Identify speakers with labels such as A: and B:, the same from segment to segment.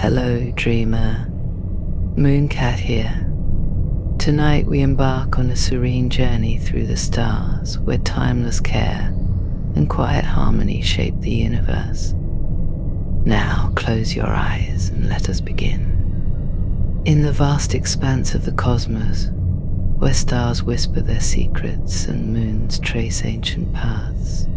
A: Hello, dreamer. Mooncat here. Tonight we embark on a serene journey through the stars where timeless care and quiet harmony shape the universe. Now close your eyes and let us begin. In the vast expanse of the cosmos, where stars whisper their secrets and moons trace ancient paths,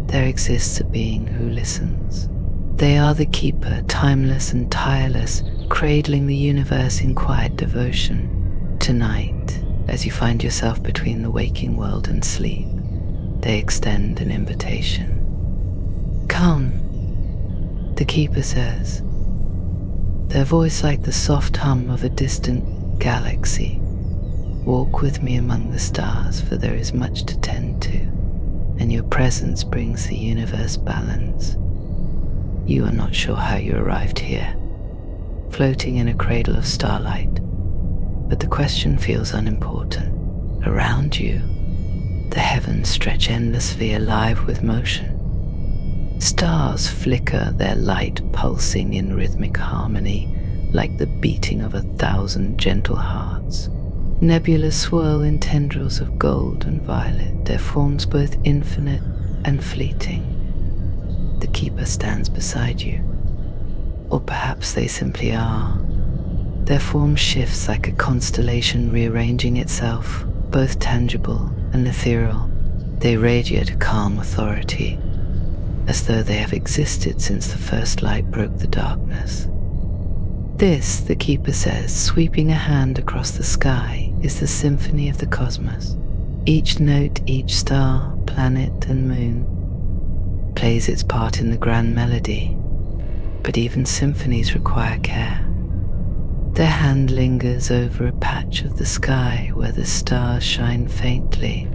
A: there exists a being who listens. They are the keeper, timeless and tireless, cradling the universe in quiet devotion. Tonight, as you find yourself between the waking world and sleep, they extend an invitation. Come, the keeper says, their voice like the soft hum of a distant galaxy. Walk with me among the stars, for there is much to tend to, and your presence brings the universe balance. You are not sure how you arrived here, floating in a cradle of starlight, but the question feels unimportant. Around you, the heavens stretch endlessly, alive with motion. Stars flicker, their light pulsing in rhythmic harmony, like the beating of 1,000 gentle hearts. Nebulas swirl in tendrils of gold and violet, their forms both infinite and fleeting. The keeper stands beside you, or perhaps they simply are. Their form shifts like a constellation rearranging itself, both tangible and ethereal. They radiate a calm authority, as though they have existed since the first light broke the darkness. This, the keeper says, sweeping a hand across the sky, is the symphony of the cosmos. Each note, each star, planet and moon plays its part in the grand melody, but even symphonies require care. Their hand lingers over a patch of the sky where the stars shine faintly,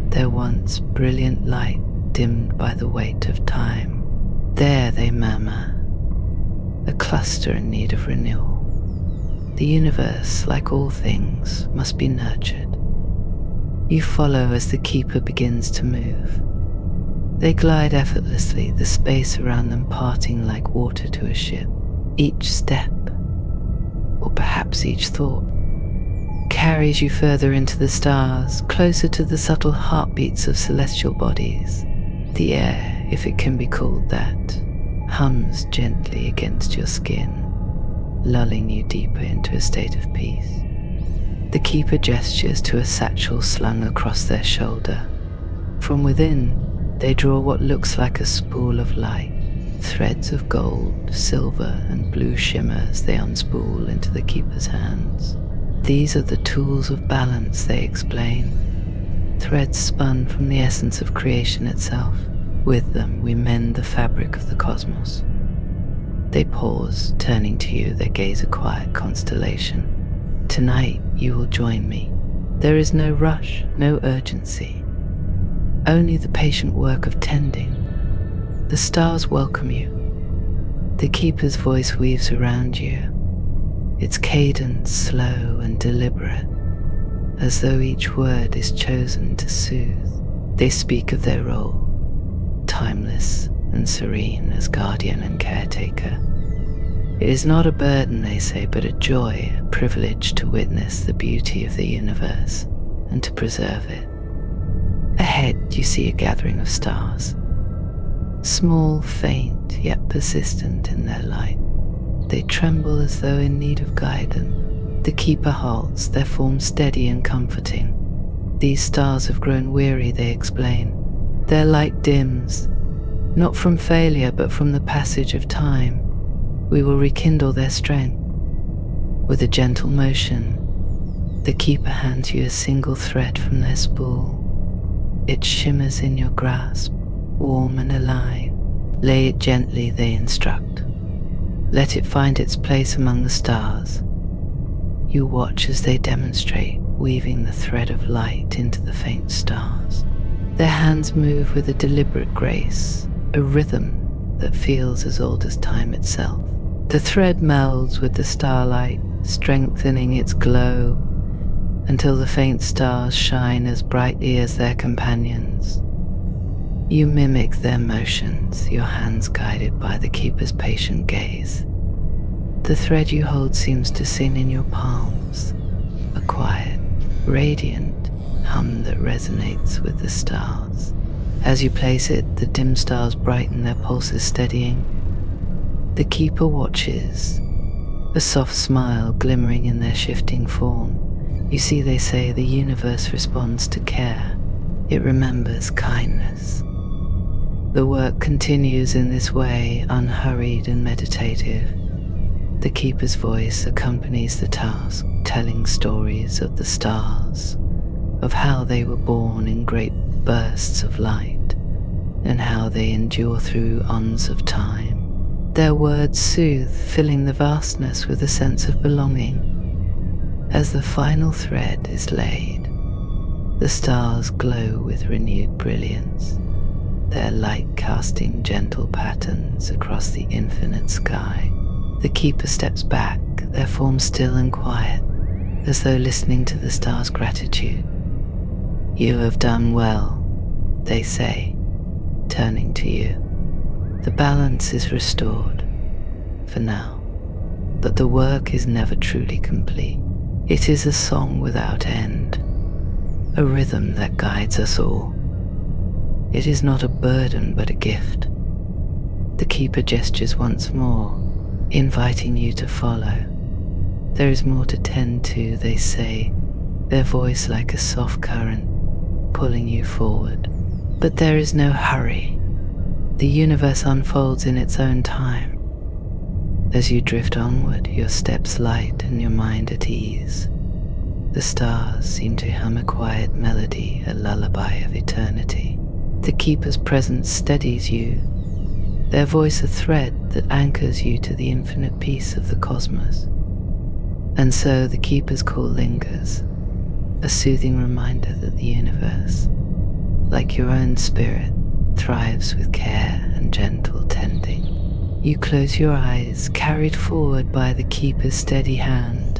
A: their once brilliant light dimmed by the weight of time. There, they murmur, a cluster in need of renewal. The universe, like all things, must be nurtured. You follow as the keeper begins to move. They glide effortlessly, the space around them parting like water to a ship. Each step, or perhaps each thought, carries you further into the stars, closer to the subtle heartbeats of celestial bodies. The air, if it can be called that, hums gently against your skin, lulling you deeper into a state of peace. The keeper gestures to a satchel slung across their shoulder. From within, they draw what looks like a spool of light. Threads of gold, silver, and blue shimmer as they unspool into the keeper's hands. These are the tools of balance, they explain. Threads spun from the essence of creation itself. With them we mend the fabric of the cosmos. They pause, turning to you, their gaze a quiet constellation. Tonight you will join me. There is no rush, no urgency. Only the patient work of tending. The stars welcome you. The keeper's voice weaves around you, its cadence slow and deliberate, as though each word is chosen to soothe. They speak of their role, timeless and serene as guardian and caretaker. It is not a burden, they say, but a joy, a privilege to witness the beauty of the universe and to preserve it. Ahead you see a gathering of stars, small, faint, yet persistent in their light. They tremble as though in need of guidance. The keeper halts, their form steady and comforting. These stars have grown weary, they explain. Their light dims, not from failure but from the passage of time. We will rekindle their strength. With a gentle motion, the keeper hands you a single thread from their spool. It shimmers in your grasp, warm and alive. Lay it gently, they instruct. Let it find its place among the stars. You watch as they demonstrate, weaving the thread of light into the faint stars. Their hands move with a deliberate grace, a rhythm that feels as old as time itself. The thread melds with the starlight, strengthening its glow until the faint stars shine as brightly as their companions. You mimic their motions, your hands guided by the keeper's patient gaze. The thread you hold seems to sing in your palms, a quiet, radiant hum that resonates with the stars. As you place it, the dim stars brighten, their pulses steadying. The keeper watches, a soft smile glimmering in their shifting form. You see, they say, the universe responds to care. It remembers kindness. The work continues in this way, unhurried and meditative. The keeper's voice accompanies the task, telling stories of the stars, of how they were born in great bursts of light, and how they endure through eons of time. Their words soothe, filling the vastness with a sense of belonging. As the final thread is laid, the stars glow with renewed brilliance, their light casting gentle patterns across the infinite sky. The keeper steps back, their form still and quiet, as though listening to the stars' gratitude. "You have done well," they say, turning to you. The balance is restored, for now, but the work is never truly complete. It is a song without end, a rhythm that guides us all. It is not a burden but a gift. The keeper gestures once more, inviting you to follow. There is more to tend to, they say, their voice like a soft current, pulling you forward. But there is no hurry. The universe unfolds in its own time. As you drift onward, your steps light and your mind at ease. The stars seem to hum a quiet melody, a lullaby of eternity. The keeper's presence steadies you, their voice a thread that anchors you to the infinite peace of the cosmos. And so the keeper's call lingers, a soothing reminder that the universe, like your own spirit, thrives with care and gentle tending. You close your eyes, carried forward by the keeper's steady hand,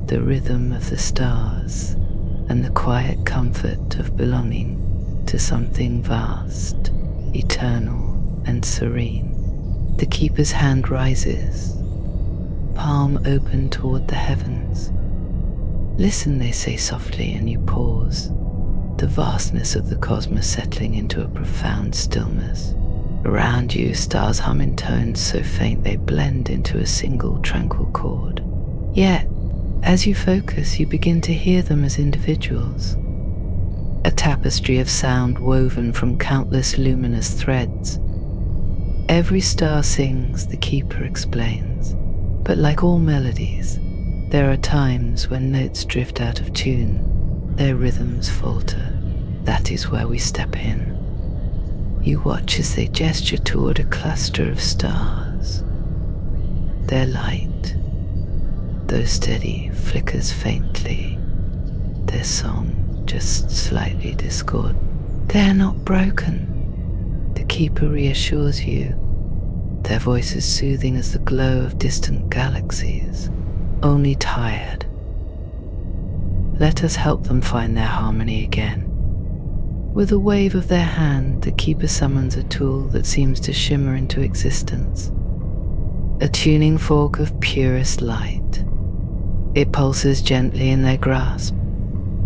A: the rhythm of the stars, and the quiet comfort of belonging to something vast, eternal, and serene. The keeper's hand rises, palm open toward the heavens. "Listen," they say softly, and you pause, the vastness of the cosmos settling into a profound stillness. Around you, stars hum in tones so faint they blend into a single tranquil chord. Yet, as you focus, you begin to hear them as individuals, a tapestry of sound woven from countless luminous threads. Every star sings, the keeper explains, but like all melodies, there are times when notes drift out of tune, their rhythms falter. That is where we step in. You watch as they gesture toward a cluster of stars. Their light, though steady, flickers faintly, their song just slightly discordant. They are not broken. The keeper reassures you, their voice is soothing as the glow of distant galaxies, only tired. Let us help them find their harmony again. With a wave of their hand, the keeper summons a tool that seems to shimmer into existence, a tuning fork of purest light. It pulses gently in their grasp,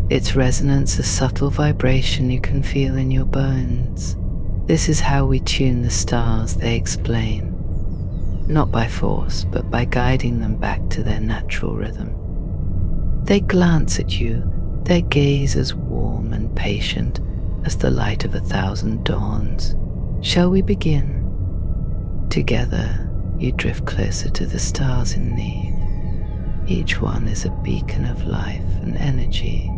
A: its resonance a subtle vibration you can feel in your bones. This is how we tune the stars, they explain, not by force, but by guiding them back to their natural rhythm. They glance at you, their gaze as warm and patient as the light of 1,000 dawns. Shall we begin? Together, you drift closer to the stars in need. Each one is a beacon of life and energy,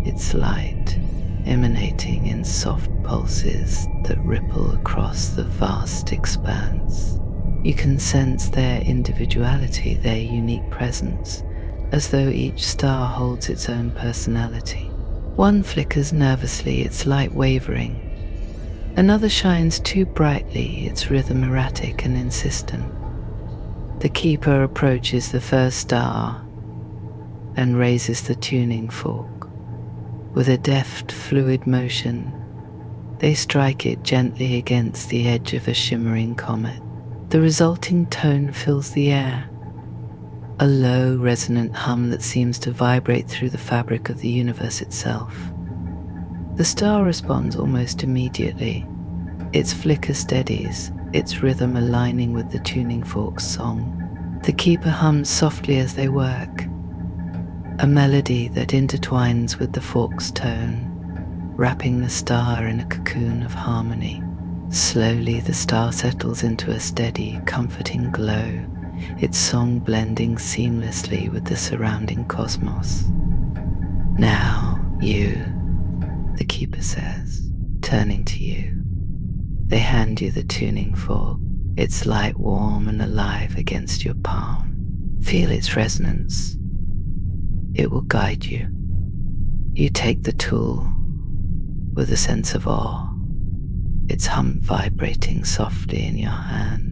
A: its light emanating in soft pulses that ripple across the vast expanse. You can sense their individuality, their unique presence, as though each star holds its own personality. One flickers nervously, its light wavering. Another shines too brightly, its rhythm erratic and insistent. The keeper approaches the first star and raises the tuning fork. With a deft, fluid motion, they strike it gently against the edge of a shimmering comet. The resulting tone fills the air, a low, resonant hum that seems to vibrate through the fabric of the universe itself. The star responds almost immediately. Its flicker steadies, its rhythm aligning with the tuning fork's song. The keeper hums softly as they work, a melody that intertwines with the fork's tone, wrapping the star in a cocoon of harmony. Slowly the star settles into a steady, comforting glow, its song blending seamlessly with the surrounding cosmos. Now, you, the keeper says, turning to you. They hand you the tuning fork, its light warm and alive against your palm. Feel its resonance. It will guide you. You take the tool with a sense of awe, its hum vibrating softly in your hand.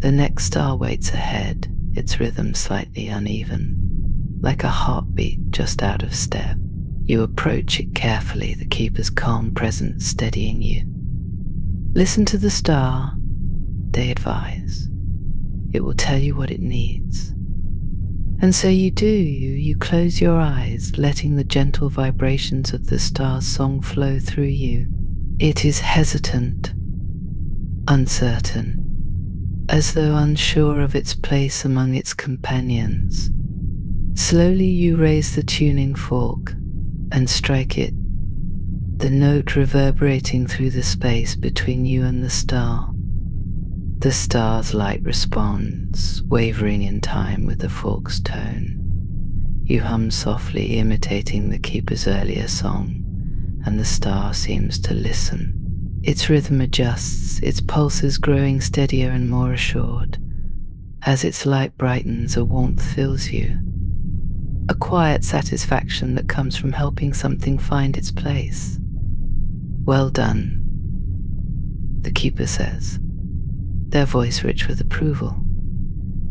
A: The next star waits ahead, its rhythm slightly uneven, like a heartbeat just out of step. You approach it carefully, the keeper's calm presence steadying you. Listen to the star, they advise. It will tell you what it needs. And so you do, you close your eyes, letting the gentle vibrations of the star's song flow through you. It is hesitant, uncertain, as though unsure of its place among its companions. Slowly you raise the tuning fork and strike it, the note reverberating through the space between you and the star. The star's light responds, wavering in time with the fork's tone. You hum softly, imitating the keeper's earlier song, and the star seems to listen. Its rhythm adjusts, its pulses growing steadier and more assured. As its light brightens, a warmth fills you, a quiet satisfaction that comes from helping something find its place. Well done, the keeper says, their voice rich with approval.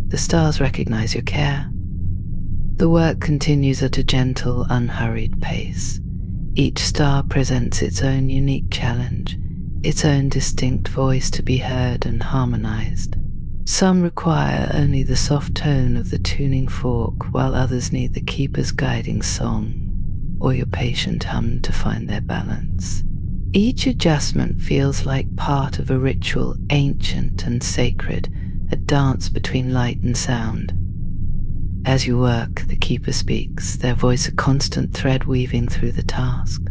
A: The stars recognize your care. The work continues at a gentle, unhurried pace. Each star presents its own unique challenge, its own distinct voice to be heard and harmonized. Some require only the soft tone of the tuning fork, while others need the keeper's guiding song or your patient hum to find their balance. Each adjustment feels like part of a ritual ancient and sacred, a dance between light and sound. As you work, the keeper speaks, their voice a constant thread weaving through the task.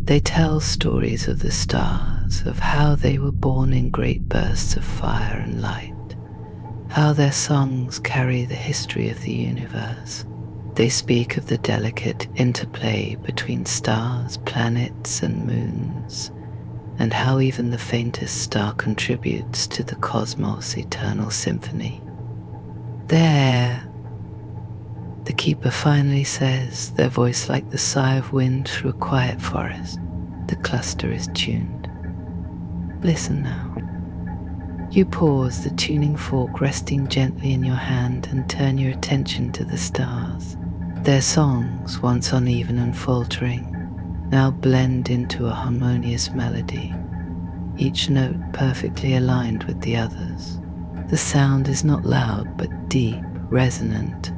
A: They tell stories of the stars, of how they were born in great bursts of fire and light, how their songs carry the history of the universe. They speak of the delicate interplay between stars, planets, and moons, and how even the faintest star contributes to the cosmos' eternal symphony. There, the keeper finally says, their voice like the sigh of wind through a quiet forest. The cluster is tuned. Listen now. You pause, the tuning fork resting gently in your hand, and turn your attention to the stars. Their songs, once uneven and faltering, now blend into a harmonious melody, each note perfectly aligned with the others. The sound is not loud, but deep, resonant,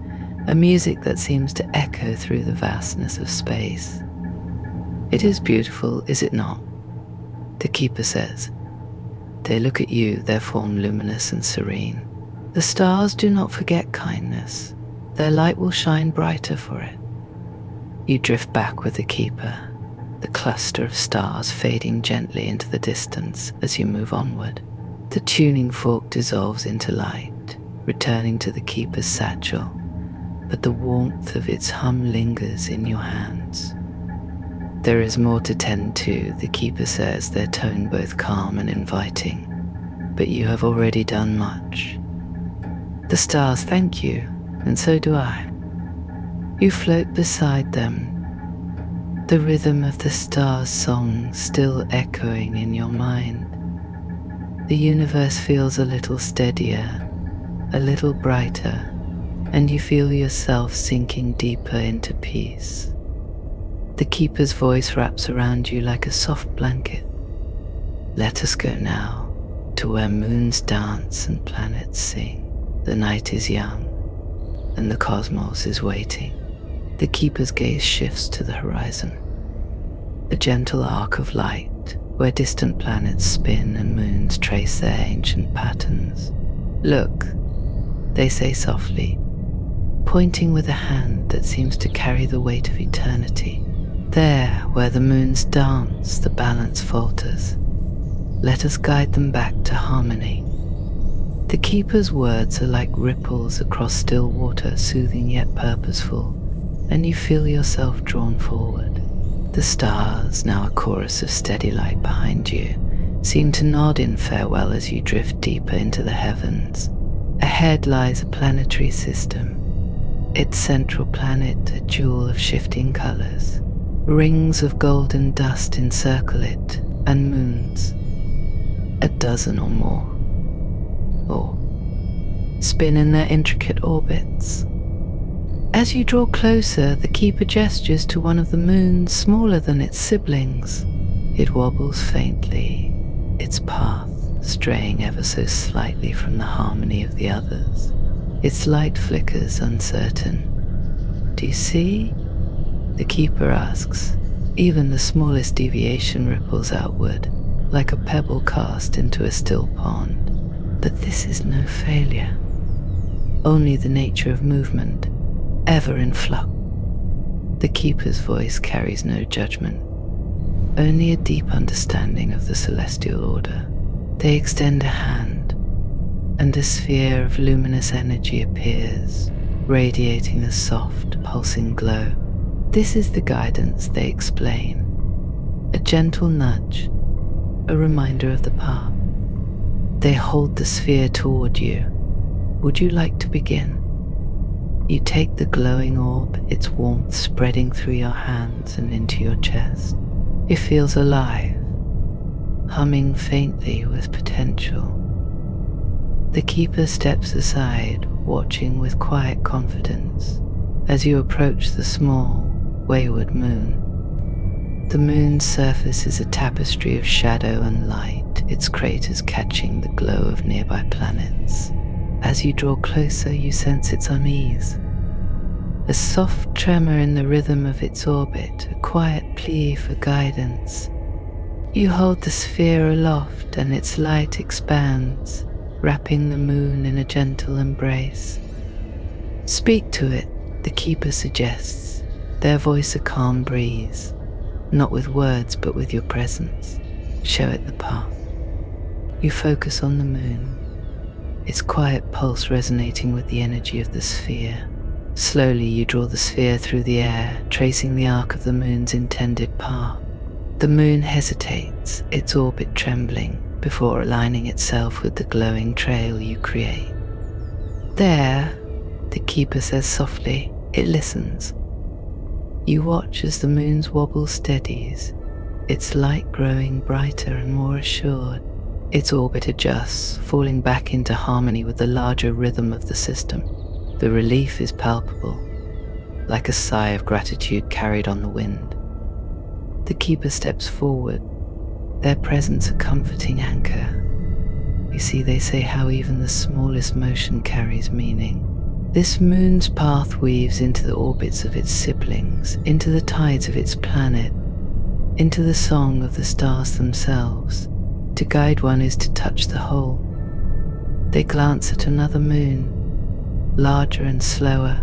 A: a music that seems to echo through the vastness of space. It is beautiful, is it not? The keeper says. They look at you, their form luminous and serene. The stars do not forget kindness. Their light will shine brighter for it. You drift back with the keeper, the cluster of stars fading gently into the distance as you move onward. The tuning fork dissolves into light, returning to the keeper's satchel, but the warmth of its hum lingers in your hands. There is more to tend to, the keeper says, their tone both calm and inviting, but you have already done much. The stars thank you, and so do I. You float beside them, the rhythm of the stars' song still echoing in your mind. The universe feels a little steadier, a little brighter, and you feel yourself sinking deeper into peace. The keeper's voice wraps around you like a soft blanket. Let us go now to where moons dance and planets sing. The night is young, and the cosmos is waiting. The keeper's gaze shifts to the horizon, a gentle arc of light where distant planets spin and moons trace their ancient patterns. "Look," they say softly, pointing with a hand that seems to carry the weight of eternity. "There, where the moons dance, the balance falters. Let us guide them back to harmony." The keeper's words are like ripples across still water, soothing yet purposeful, and you feel yourself drawn forward. The stars, now a chorus of steady light behind you, seem to nod in farewell as you drift deeper into the heavens. Ahead lies a planetary system, its central planet a jewel of shifting colors. Rings of golden dust encircle it, and moons, a dozen or more, spin in their intricate orbits. As you draw closer, the keeper gestures to one of the moons smaller than its siblings. It wobbles faintly, its path straying ever so slightly from the harmony of the others. Its light flickers uncertain. "Do you see?" the keeper asks. Even the smallest deviation ripples outward, like a pebble cast into a still pond. But this is no failure, only the nature of movement, ever in flux. The keeper's voice carries no judgment, only a deep understanding of the celestial order. They extend a hand, and a sphere of luminous energy appears, radiating a soft, pulsing glow. This is the guidance, they explain. A gentle nudge, a reminder of the path. They hold the sphere toward you. "Would you like to begin?" You take the glowing orb, its warmth spreading through your hands and into your chest. It feels alive, humming faintly with potential. The keeper steps aside, watching with quiet confidence as you approach the small, wayward moon. The moon's surface is a tapestry of shadow and light, its craters catching the glow of nearby planets. As you draw closer, you sense its unease. A soft tremor in the rhythm of its orbit, a quiet plea for guidance. You hold the sphere aloft and its light expands, wrapping the moon in a gentle embrace. "Speak to it," the keeper suggests, their voice a calm breeze. "Not with words, but with your presence. Show it the path." You focus on the moon, its quiet pulse resonating with the energy of the sphere. Slowly you draw the sphere through the air, tracing the arc of the moon's intended path. The moon hesitates, its orbit trembling, before aligning itself with the glowing trail you create. "There," the keeper says softly. It listens. You watch as the moon's wobble steadies, its light growing brighter and more assured. Its orbit adjusts, falling back into harmony with the larger rhythm of the system. The relief is palpable, like a sigh of gratitude carried on the wind. The keeper steps forward, their presence a comforting anchor. You see, they say how even the smallest motion carries meaning. This moon's path weaves into the orbits of its siblings, into the tides of its planet, into the song of the stars themselves. To guide one is to touch the whole. They glance at another moon, larger and slower,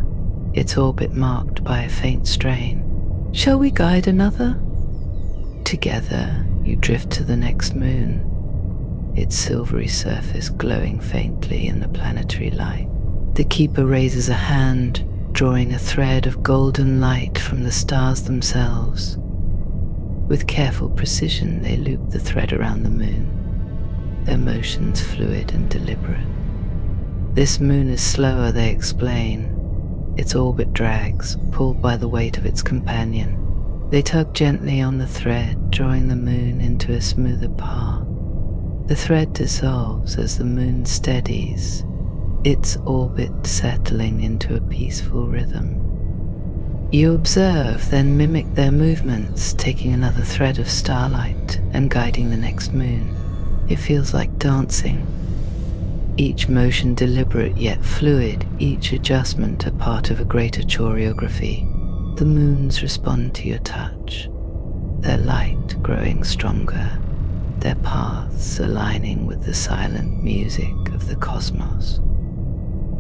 A: its orbit marked by a faint strain. "Shall we guide another?" Together, you drift to the next moon, its silvery surface glowing faintly in the planetary light. The keeper raises a hand, drawing a thread of golden light from the stars themselves. With careful precision, they loop the thread around the moon, their motions fluid and deliberate. This moon is slower, they explain. Its orbit drags, pulled by the weight of its companion. They tug gently on the thread, drawing the moon into a smoother path. The thread dissolves as the moon steadies, its orbit settling into a peaceful rhythm. You observe, then mimic their movements, taking another thread of starlight and guiding the next moon. It feels like dancing, each motion deliberate yet fluid, each adjustment a part of a greater choreography. The moons respond to your touch, their light growing stronger, their paths aligning with the silent music of the cosmos.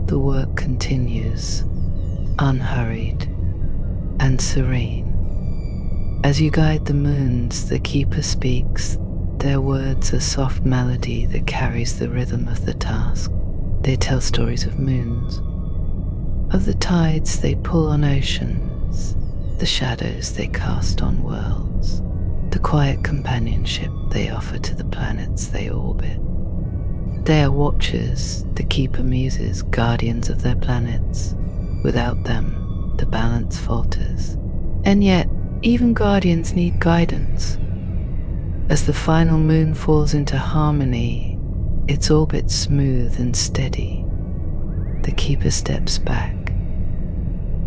A: The work continues, unhurried and serene. As you guide the moons, the Keeper speaks. Their words a soft melody that carries the rhythm of the task. They tell stories of moons, of the tides they pull on oceans, the shadows they cast on worlds, the quiet companionship they offer to the planets they orbit. They are watchers, the Keeper muses, guardians of their planets. Without them, the balance falters. And yet, even guardians need guidance. As the final moon falls into harmony, its orbit smooth and steady, the Keeper steps back,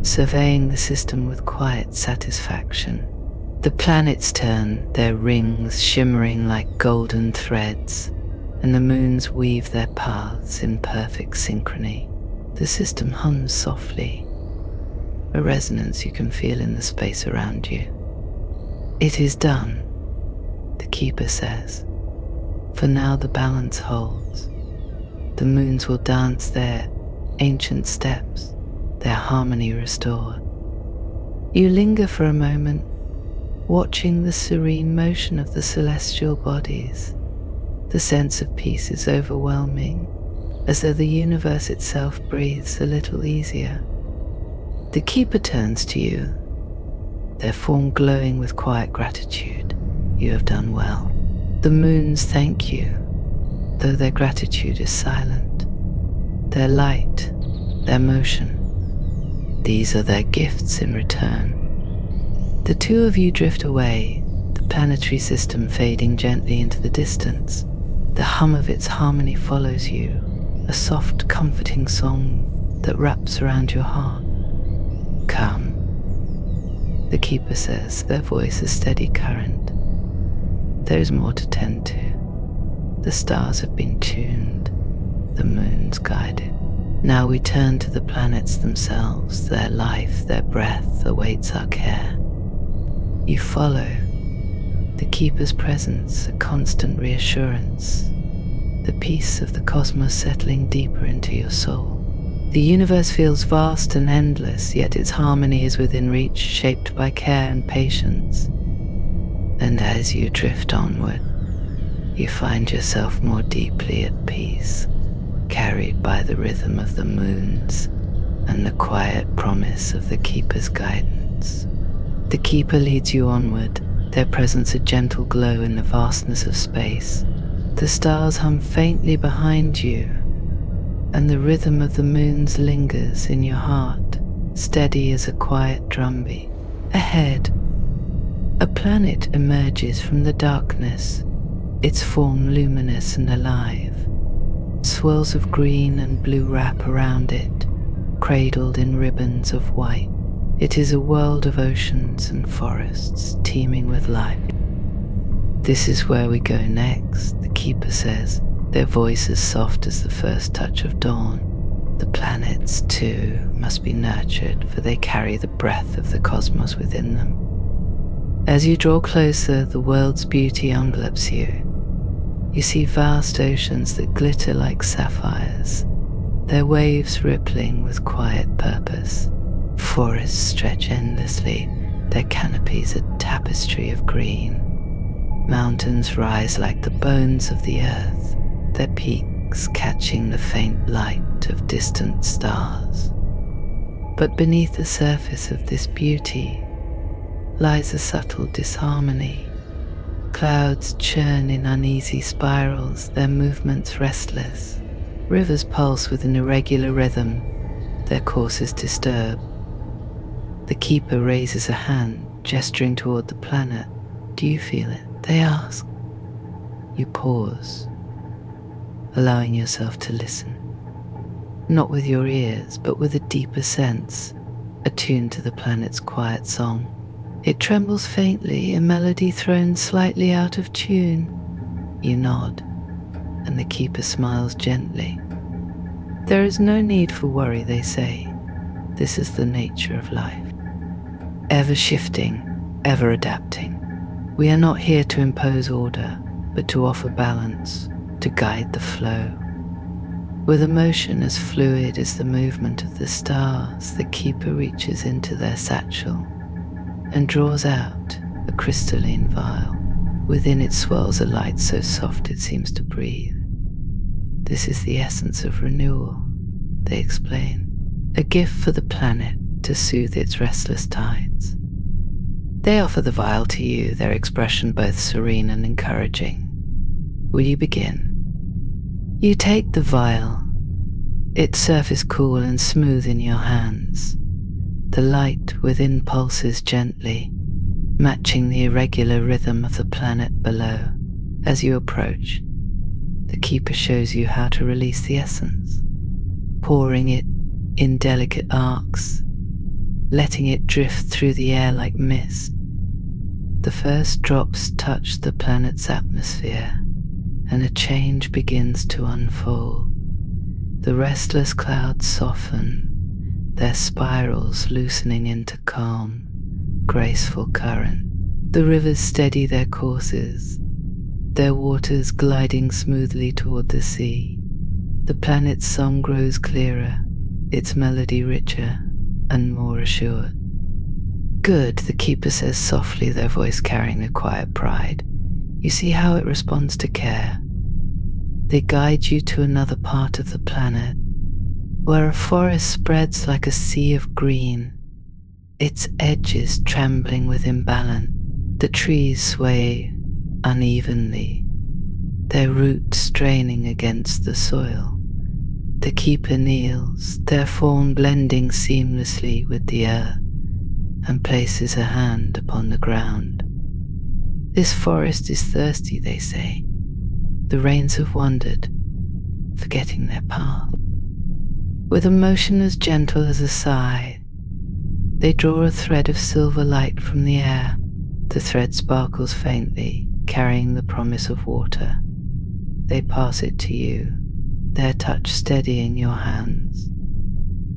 A: surveying the system with quiet satisfaction. The planets turn, their rings shimmering like golden threads, and the moons weave their paths in perfect synchrony. The system hums softly, a resonance you can feel in the space around you. It is done, the Keeper says. For now the balance holds. The moons will dance their ancient steps, their harmony restored. You linger for a moment, watching the serene motion of the celestial bodies. The sense of peace is overwhelming, as though the universe itself breathes a little easier. The Keeper turns to you, their form glowing with quiet gratitude. You have done well. The moons thank you, though their gratitude is silent. Their light, their motion, these are their gifts in return. The two of you drift away, the planetary system fading gently into the distance. The hum of its harmony follows you, a soft, comforting song that wraps around your heart. Come, the Keeper says, their voice a steady current. There is more to tend to. The stars have been tuned, the moons guided. Now we turn to the planets themselves. Their life, their breath awaits our care. You follow, the Keeper's presence a constant reassurance, the peace of the cosmos settling deeper into your soul. The universe feels vast and endless, yet its harmony is within reach, shaped by care and patience. And as you drift onward, you find yourself more deeply at peace, carried by the rhythm of the moons and the quiet promise of the Keeper's guidance. The Keeper leads you onward, their presence a gentle glow in the vastness of space. The stars hum faintly behind you, and the rhythm of the moons lingers in your heart, steady as a quiet drumbeat. Ahead, a planet emerges from the darkness, its form luminous and alive. Swirls of green and blue wrap around it, cradled in ribbons of white. It is a world of oceans and forests teeming with life. This is where we go next, the Keeper says, their voice as soft as the first touch of dawn. The planets, too, must be nurtured, for they carry the breath of the cosmos within them. As you draw closer, the world's beauty envelops you. You see vast oceans that glitter like sapphires, their waves rippling with quiet purpose. Forests stretch endlessly, their canopies a tapestry of green. Mountains rise like the bones of the earth, their peaks catching the faint light of distant stars. But beneath the surface of this beauty lies a subtle disharmony. Clouds churn in uneasy spirals, their movements restless. Rivers pulse with an irregular rhythm, their courses disturbed. The Keeper raises a hand, gesturing toward the planet. Do you feel it? They ask. You pause, allowing yourself to listen. Not with your ears, but with a deeper sense, attuned to the planet's quiet song. It trembles faintly, a melody thrown slightly out of tune. You nod, and the Keeper smiles gently. There is no need for worry, they say. This is the nature of life. Ever shifting, ever adapting. We are not here to impose order, but to offer balance, to guide the flow. With a motion as fluid as the movement of the stars, the keeper reaches into their satchel and draws out a crystalline vial. Within it swirls a light so soft it seems to breathe. This is the essence of renewal, they explain, a gift for the planet to soothe its restless tides. They offer the vial to you, their expression both serene and encouraging. Will you begin? You take the vial, its surface cool and smooth in your hands. The light within pulses gently, matching the irregular rhythm of the planet below. As you approach, the keeper shows you how to release the essence, pouring it in delicate arcs, letting it drift through the air like mist. The first drops touch the planet's atmosphere, and a change begins to unfold. The restless clouds soften, their spirals loosening into calm, graceful current. The rivers steady their courses, their waters gliding smoothly toward the sea. The planet's song grows clearer, its melody richer and more assured. Good, the keeper says softly, their voice carrying a quiet pride. You see how it responds to care. They guide you to another part of the planet, where a forest spreads like a sea of green, its edges trembling with imbalance. The trees sway unevenly, their roots straining against the soil. The keeper kneels, their form blending seamlessly with the earth, and places a hand upon the ground. This forest is thirsty, they say. The rains have wandered, forgetting their path. With a motion as gentle as a sigh, they draw a thread of silver light from the air. The thread sparkles faintly, carrying the promise of water. They pass it to you, their touch steadying your hands.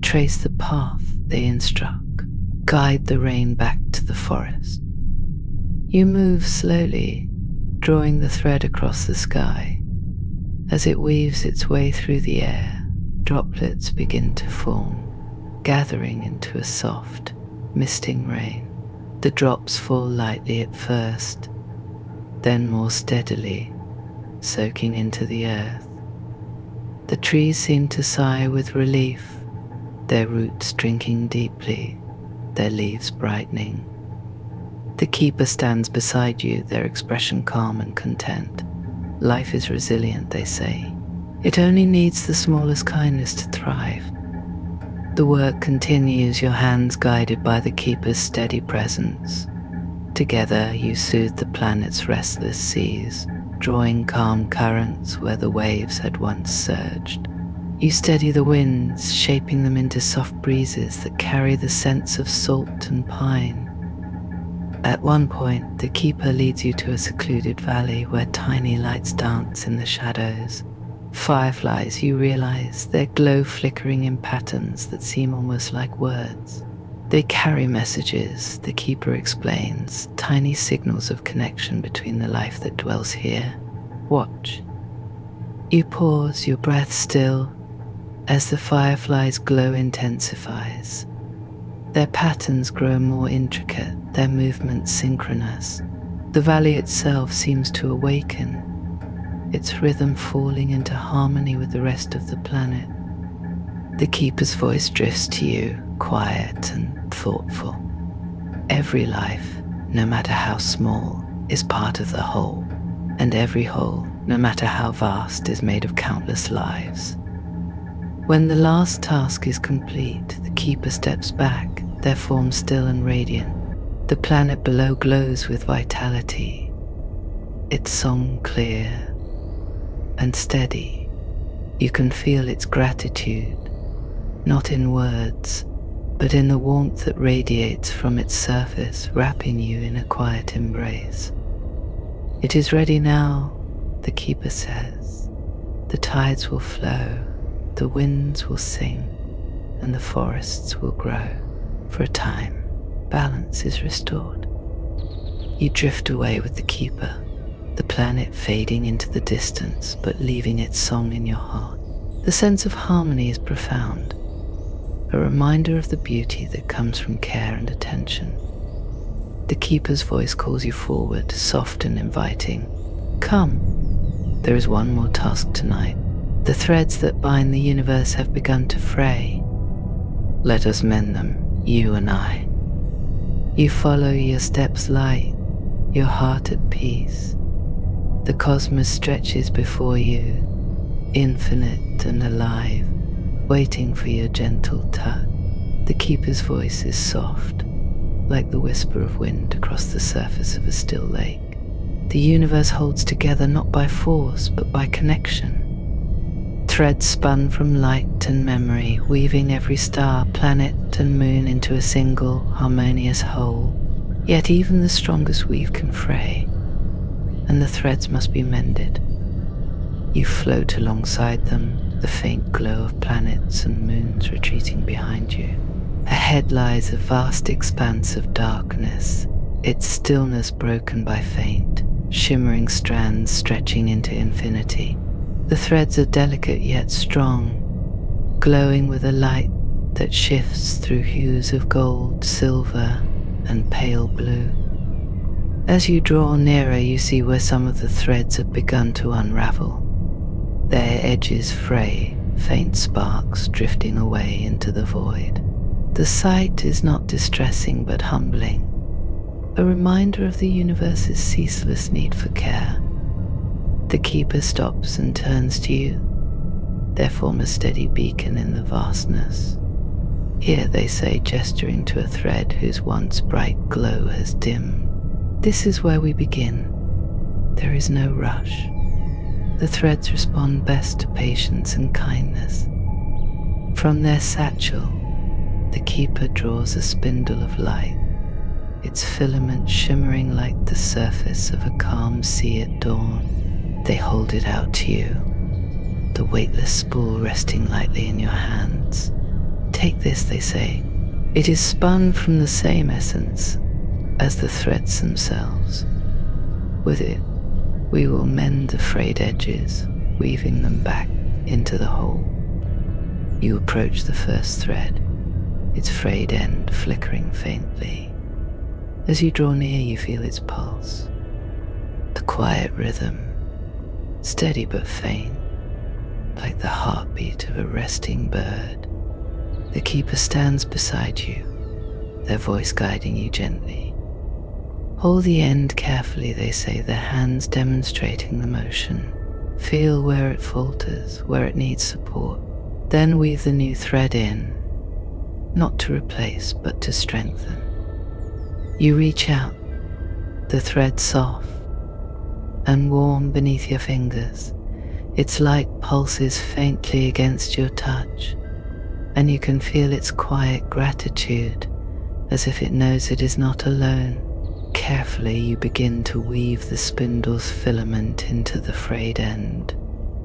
A: Trace the path, they instruct. Guide the rain back to the forest. You move slowly, drawing the thread across the sky. As it weaves its way through the air, droplets begin to form, gathering into a soft, misting rain. The drops fall lightly at first, then more steadily, soaking into the earth. The trees seem to sigh with relief, their roots drinking deeply, their leaves brightening. The keeper stands beside you, their expression calm and content. Life is resilient, they say. It only needs the smallest kindness to thrive. The work continues, your hands guided by the keeper's steady presence. Together you soothe the planet's restless seas, drawing calm currents where the waves had once surged. You steady the winds, shaping them into soft breezes that carry the scents of salt and pine. At one point, the keeper leads you to a secluded valley where tiny lights dance in the shadows. Fireflies, you realize, their glow flickering in patterns that seem almost like words. They carry messages, the keeper explains, tiny signals of connection between the life that dwells here. Watch. You pause, your breath still, as the fireflies' glow intensifies. Their patterns grow more intricate, their movements synchronous. The valley itself seems to awaken, its rhythm falling into harmony with the rest of the planet. The keeper's voice drifts to you, quiet and thoughtful. Every life, no matter how small, is part of the whole, and every whole, no matter how vast, is made of countless lives. When the last task is complete, the keeper steps back, their form still and radiant. The planet below glows with vitality, its song clear and steady. You can feel its gratitude, not in words, but in the warmth that radiates from its surface, wrapping you in a quiet embrace. It is ready now, the keeper says. The tides will flow, the winds will sing and the forests will grow. For a time, balance is restored. You drift away with the Keeper, the planet fading into the distance but leaving its song in your heart. The sense of harmony is profound, a reminder of the beauty that comes from care and attention. The Keeper's voice calls you forward, soft and inviting. Come, there is one more task tonight. The threads that bind the universe have begun to fray. Let us mend them, you and I. You follow, your steps light, your heart at peace. The cosmos stretches before you, infinite and alive, waiting for your gentle touch. The Keeper's voice is soft, like the whisper of wind across the surface of a still lake. The universe holds together not by force, but by connection. Threads spun from light and memory, weaving every star, planet and moon into a single, harmonious whole. Yet even the strongest weave can fray, and the threads must be mended. You float alongside them, the faint glow of planets and moons retreating behind you. Ahead lies a vast expanse of darkness, its stillness broken by faint, shimmering strands stretching into infinity. The threads are delicate yet strong, glowing with a light that shifts through hues of gold, silver, and pale blue. As you draw nearer, you see where some of the threads have begun to unravel. Their edges fray, faint sparks drifting away into the void. The sight is not distressing but humbling, a reminder of the universe's ceaseless need for care. The Keeper stops and turns to you, their form a steady beacon in the vastness. Here, they say, gesturing to a thread whose once bright glow has dimmed. This is where we begin. There is no rush. The threads respond best to patience and kindness. From their satchel, the Keeper draws a spindle of light, its filament shimmering like the surface of a calm sea at dawn. They hold it out to you, the weightless spool resting lightly in your hands. Take this, they say. It is spun from the same essence as the threads themselves. With it, we will mend the frayed edges, weaving them back into the whole. You approach the first thread, its frayed end flickering faintly. As you draw near, you feel its pulse, a quiet rhythm, steady but faint, like the heartbeat of a resting bird. The Keeper stands beside you, their voice guiding you gently. Hold the end carefully, they say, their hands demonstrating the motion. Feel where it falters, where it needs support. Then weave the new thread in, not to replace, but to strengthen. You reach out, the thread soft and warm beneath your fingers. Its light pulses faintly against your touch, and you can feel its quiet gratitude, as if it knows it is not alone. Carefully, you begin to weave the spindle's filament into the frayed end.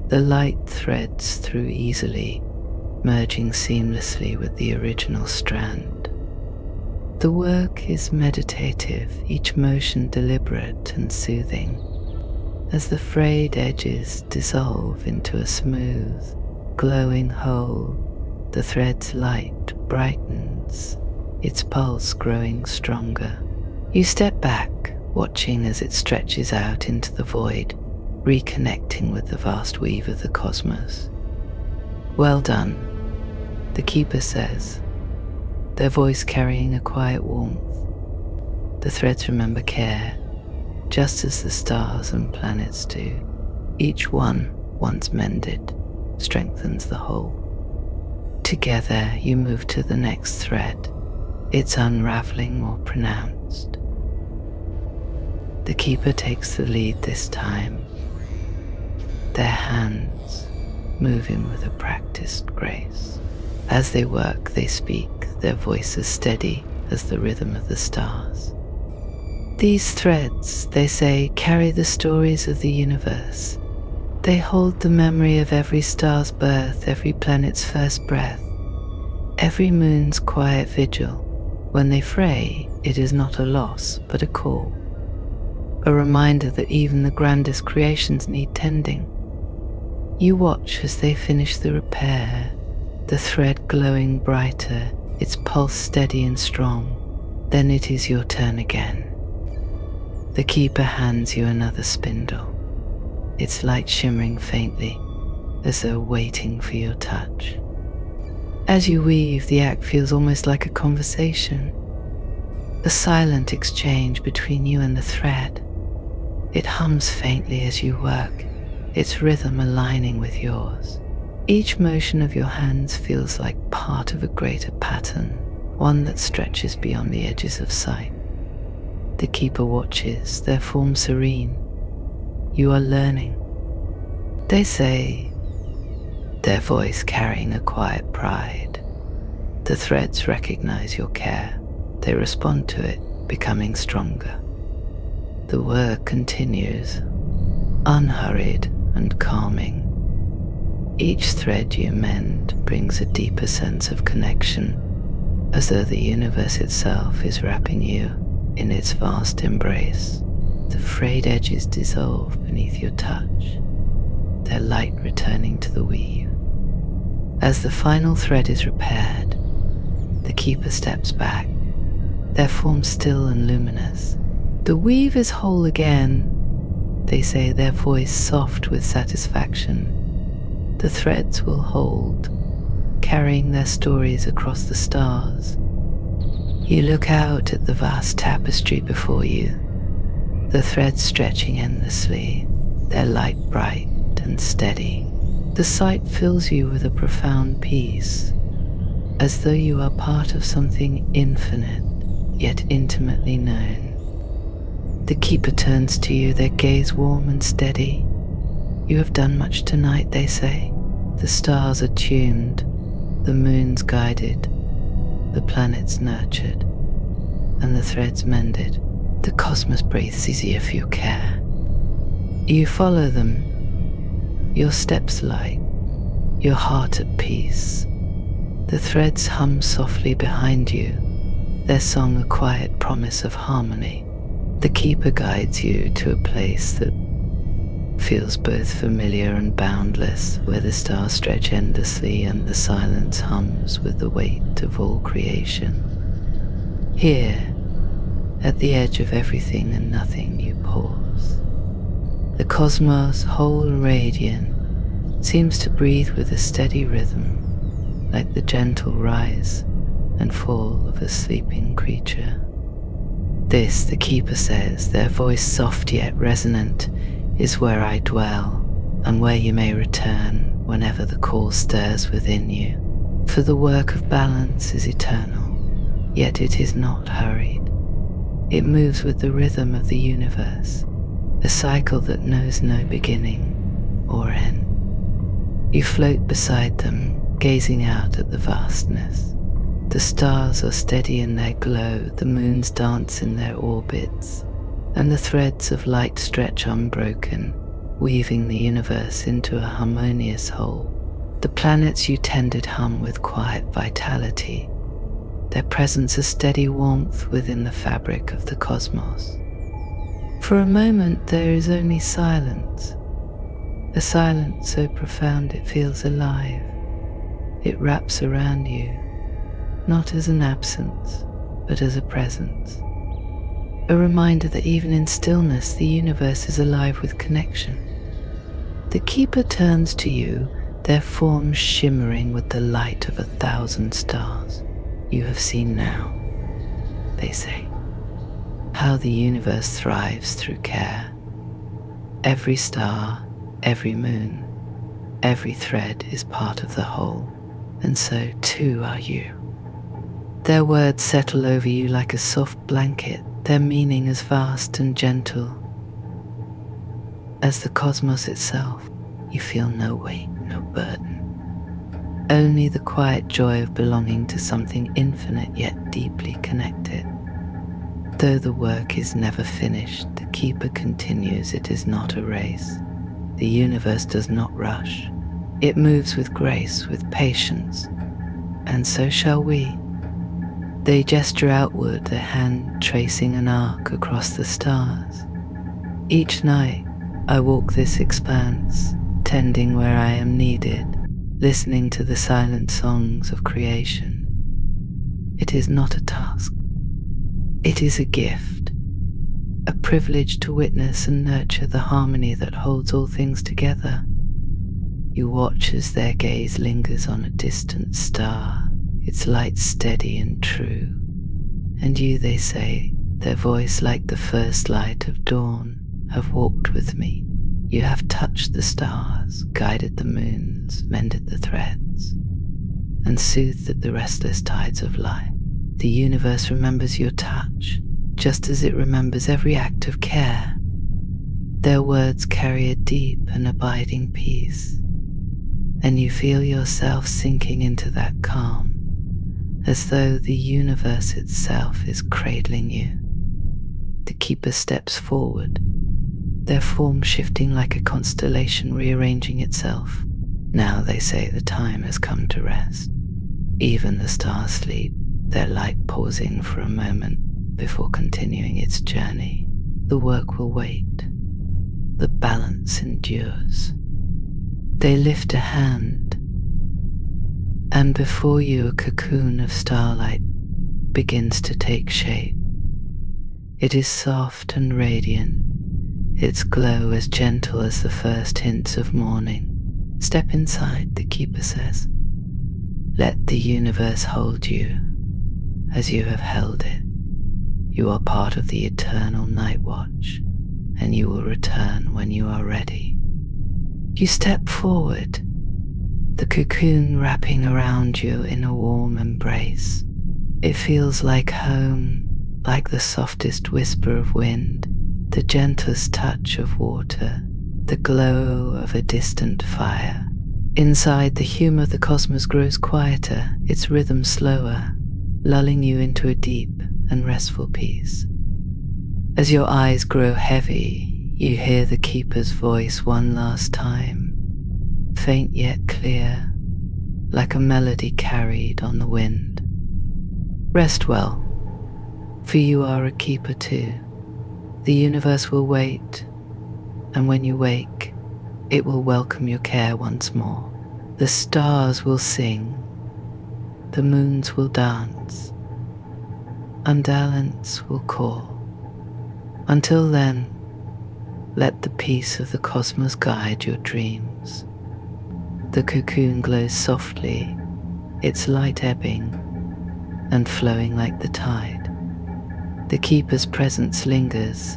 A: The light threads through easily, merging seamlessly with the original strand. The work is meditative, each motion deliberate and soothing. As the frayed edges dissolve into a smooth, glowing whole, the thread's light brightens, its pulse growing stronger. You step back, watching as it stretches out into the void, reconnecting with the vast weave of the cosmos. Well done, the Keeper says, their voice carrying a quiet warmth. The threads remember care, just as the stars and planets do. Each one, once mended, strengthens the whole. Together, you move to the next thread, its unraveling more pronounced. The Keeper takes the lead this time, their hands moving with a practiced grace. As they work, they speak, their voices steady as the rhythm of the stars. These threads, they say, carry the stories of the universe, They hold the memory of every star's birth, every planet's first breath, every moon's quiet vigil. When they fray, it is not a loss, but a call. A reminder that even the grandest creations need tending. You watch as they finish the repair, the thread glowing brighter, its pulse steady and strong. Then it is your turn again. The keeper hands you another spindle, its light shimmering faintly, as though waiting for your touch. As you weave, the act feels almost like a conversation, a silent exchange between you and the thread. It hums faintly as you work, its rhythm aligning with yours. Each motion of your hands feels like part of a greater pattern, one that stretches beyond the edges of sight. The keeper watches, their form serene. You are learning. They say, their voice carrying a quiet pride. The threads recognize your care. They respond to it, becoming stronger. The work continues, unhurried and calming. Each thread you mend brings a deeper sense of connection, as though the universe itself is wrapping you in its vast embrace. The frayed edges dissolve beneath your touch, their light returning to the weave. As the final thread is repaired, the keeper steps back, their form still and luminous. The weave is whole again, they say, their voice soft with satisfaction. The threads will hold, carrying their stories across the stars. You look out at the vast tapestry before you, the threads stretching endlessly, their light bright and steady. The sight fills you with a profound peace, as though you are part of something infinite, yet intimately known. The keeper turns to you, their gaze warm and steady. You have done much tonight, they say. The stars are tuned, the moons guided, the planets nurtured, and the threads mended. The cosmos breathes easier for your care. You follow them, your steps light, your heart at peace. The threads hum softly behind you, their song a quiet promise of harmony. The keeper guides you to a place that feels both familiar and boundless, where the stars stretch endlessly and the silence hums with the weight of all creation. Here, at the edge of everything and nothing, you pause. The cosmos, whole and radiant, seems to breathe with a steady rhythm, like the gentle rise and fall of a sleeping creature. This, the keeper says, their voice soft yet resonant, is where I dwell, and where you may return whenever the call stirs within you. For the work of balance is eternal, yet it is not hurried. It moves with the rhythm of the universe, a cycle that knows no beginning or end. You float beside them, gazing out at the vastness. The stars are steady in their glow, the moons dance in their orbits, and the threads of light stretch unbroken, weaving the universe into a harmonious whole. The planets you tended hum with quiet vitality, their presence a steady warmth within the fabric of the cosmos. For a moment there is only silence, a silence so profound it feels alive. It wraps around you, not as an absence, but as a presence. A reminder that even in stillness the universe is alive with connection. The keeper turns to you, their forms shimmering with the light of 1,000 stars. You have seen now, they say, how the universe thrives through care. Every star, every moon, every thread is part of the whole, and so too are you. Their words settle over you like a soft blanket, their meaning as vast and gentle as the cosmos itself. You feel no weight, no burden, only the quiet joy of belonging to something infinite yet deeply connected. Though the work is never finished, the keeper continues. It is not a race, The universe does not rush. It moves with grace, with patience, and so shall we. They gesture outward, their hand tracing an arc across the stars. Each night, I walk this expanse, tending where I am needed, listening to the silent songs of creation. It is not a task. It is a gift, a privilege to witness and nurture the harmony that holds all things together. You watch as their gaze lingers on a distant star, its light steady and true. And you, they say, their voice like the first light of dawn, have walked with me. You have touched the stars, guided the moons, mended the threads, and soothed the restless tides of life. The universe remembers your touch, just as it remembers every act of care. Their words carry a deep and abiding peace, and you feel yourself sinking into that calm, as though the universe itself is cradling you. The keeper steps forward, their form shifting like a constellation rearranging itself. Now they say the time has come to rest. Even the stars sleep, their light pausing for a moment before continuing its journey. The work will wait. The balance endures. They lift a hand, and before you a cocoon of starlight begins to take shape. It is soft and radiant, its glow as gentle as the first hints of morning. Step inside, the keeper says. Let the universe hold you as you have held it. You are part of the Eternal Nightwatch, and you will return when you are ready. You step forward, the cocoon wrapping around you in a warm embrace. It feels like home, like the softest whisper of wind, the gentlest touch of water, the glow of a distant fire. Inside, the hum of the cosmos grows quieter, its rhythm slower, lulling you into a deep and restful peace. As your eyes grow heavy, you hear the keeper's voice one last time, faint yet clear, like a melody carried on the wind. Rest well, for you are a keeper too. The universe will wait, and when you wake, it will welcome your care once more. The stars will sing, the moons will dance, Ambiance will call. Until then, let the peace of the cosmos guide your dreams. The cocoon glows softly, its light ebbing and flowing like the tide. The keeper's presence lingers,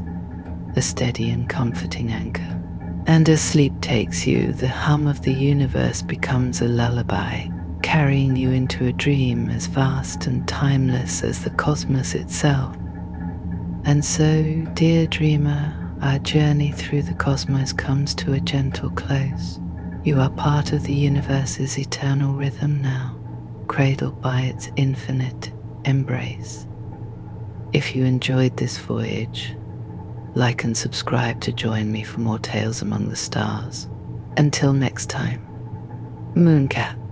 A: a steady and comforting anchor. And as sleep takes you, the hum of the universe becomes a lullaby, carrying you into a dream as vast and timeless as the cosmos itself. And so, dear dreamer, our journey through the cosmos comes to a gentle close. You are part of the universe's eternal rhythm now, cradled by its infinite embrace. If you enjoyed this voyage, like and subscribe to join me for more tales among the stars. Until next time, Mooncat.